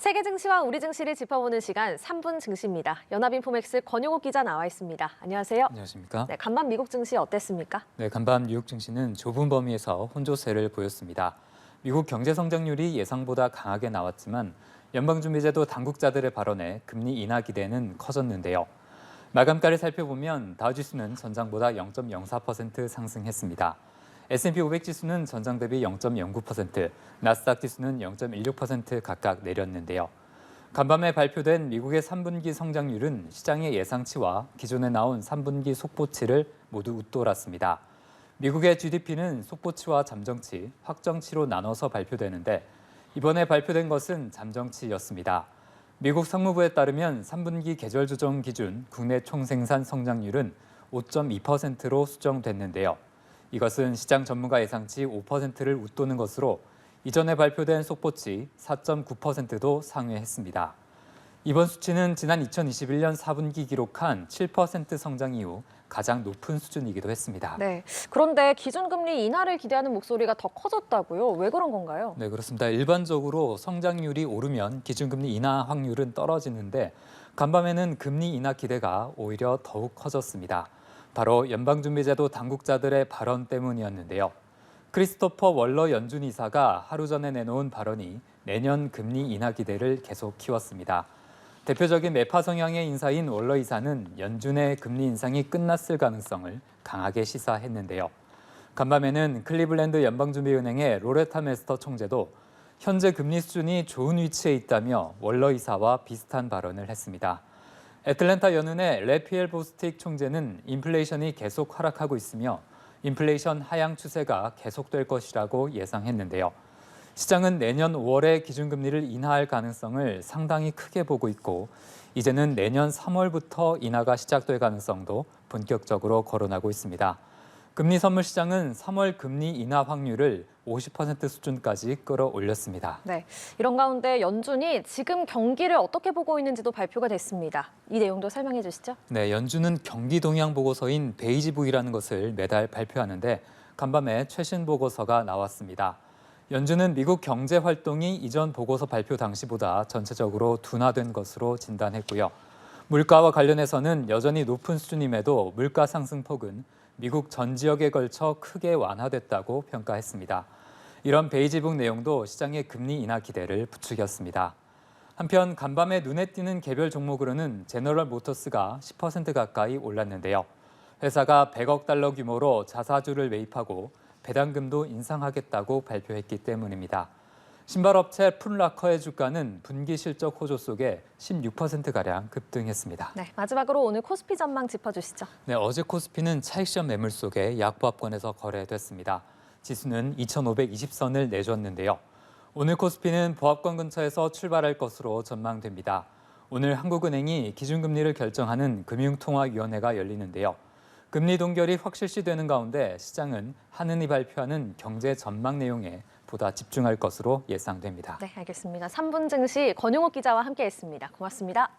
세계 증시와 우리 증시를 짚어보는 시간 3분 증시입니다. 연합인포맥스 권용욱 기자 나와 있습니다. 안녕하세요. 안녕하십니까? 네, 간밤 미국 증시 어땠습니까? 네, 간밤 뉴욕 증시는 좁은 범위에서 혼조세를 보였습니다. 미국 경제 성장률이 예상보다 강하게 나왔지만 연방준비제도 당국자들의 발언에 금리 인하 기대는 커졌는데요. 마감가를 살펴보면 다우지수는 전장보다 0.04% 상승했습니다. S&P 500 지수는 전장 대비 0.09%, 나스닥 지수는 0.16% 각각 내렸는데요. 간밤에 발표된 미국의 3분기 성장률은 시장의 예상치와 기존에 나온 3분기 속보치를 모두 웃돌았습니다. 미국의 GDP는 속보치와 잠정치, 확정치로 나눠서 발표되는데 이번에 발표된 것은 잠정치였습니다. 미국 상무부에 따르면 3분기 계절 조정 기준 국내 총생산 성장률은 5.2%로 수정됐는데요. 이것은 시장 전문가 예상치 5%를 웃도는 것으로 이전에 발표된 속보치 4.9%도 상회했습니다. 이번 수치는 지난 2021년 4분기 기록한 7% 성장 이후 가장 높은 수준이기도 했습니다. 네, 그런데 기준금리 인하를 기대하는 목소리가 더 커졌다고요? 왜 그런 건가요? 네, 그렇습니다. 일반적으로 성장률이 오르면 기준금리 인하 확률은 떨어지는데 간밤에는 금리 인하 기대가 오히려 더욱 커졌습니다. 바로 연방준비제도 당국자들의 발언 때문이었는데요. 크리스토퍼 월러 연준 이사가 하루 전에 내놓은 발언이 내년 금리 인하 기대를 계속 키웠습니다. 대표적인 매파 성향의 인사인 월러 이사는 연준의 금리 인상이 끝났을 가능성을 강하게 시사했는데요. 간밤에는 클리블랜드 연방준비은행의 로레타 메스터 총재도 현재 금리 수준이 좋은 위치에 있다며 월러 이사와 비슷한 발언을 했습니다. 애틀랜타 연은의 레피엘 보스틱 총재는 인플레이션이 계속 하락하고 있으며 인플레이션 하향 추세가 계속될 것이라고 예상했는데요. 시장은 내년 5월에 기준금리를 인하할 가능성을 상당히 크게 보고 있고 이제는 내년 3월부터 인하가 시작될 가능성도 본격적으로 거론하고 있습니다. 금리 선물 시장은 3월 금리 인하 확률을 50% 수준까지 끌어올렸습니다. 네, 이런 가운데 연준이 지금 경기를 어떻게 보고 있는지도 발표가 됐습니다. 이 내용도 설명해 주시죠. 네, 연준은 경기 동향 보고서인 베이지북이라는 것을 매달 발표하는데 간밤에 최신 보고서가 나왔습니다. 연준은 미국 경제 활동이 이전 보고서 발표 당시보다 전체적으로 둔화된 것으로 진단했고요. 물가와 관련해서는 여전히 높은 수준임에도 물가 상승폭은 미국 전 지역에 걸쳐 크게 완화됐다고 평가했습니다. 이런 베이지북 내용도 시장의 금리 인하 기대를 부추겼습니다. 한편 간밤에 눈에 띄는 개별 종목으로는 제너럴 모터스가 10% 가까이 올랐는데요. 회사가 100억 달러 규모로 자사주를 매입하고 배당금도 인상하겠다고 발표했기 때문입니다. 신발업체 풋라커의 주가는 분기 실적 호조 속에 16%가량 급등했습니다. 네, 마지막으로 오늘 코스피 전망 짚어주시죠. 네, 어제 코스피는 차익시험 매물 속에 약보합권에서 거래됐습니다. 지수는 2,520선을 내줬는데요. 오늘 코스피는 보합권 근처에서 출발할 것으로 전망됩니다. 오늘 한국은행이 기준금리를 결정하는 금융통화위원회가 열리는데요. 금리 동결이 확실시되는 가운데 시장은 한은이 발표하는 경제 전망 내용에 보다 집중할 것으로 예상됩니다. 네, 알겠습니다. 3분 증시 권용욱 기자와 함께했습니다. 고맙습니다.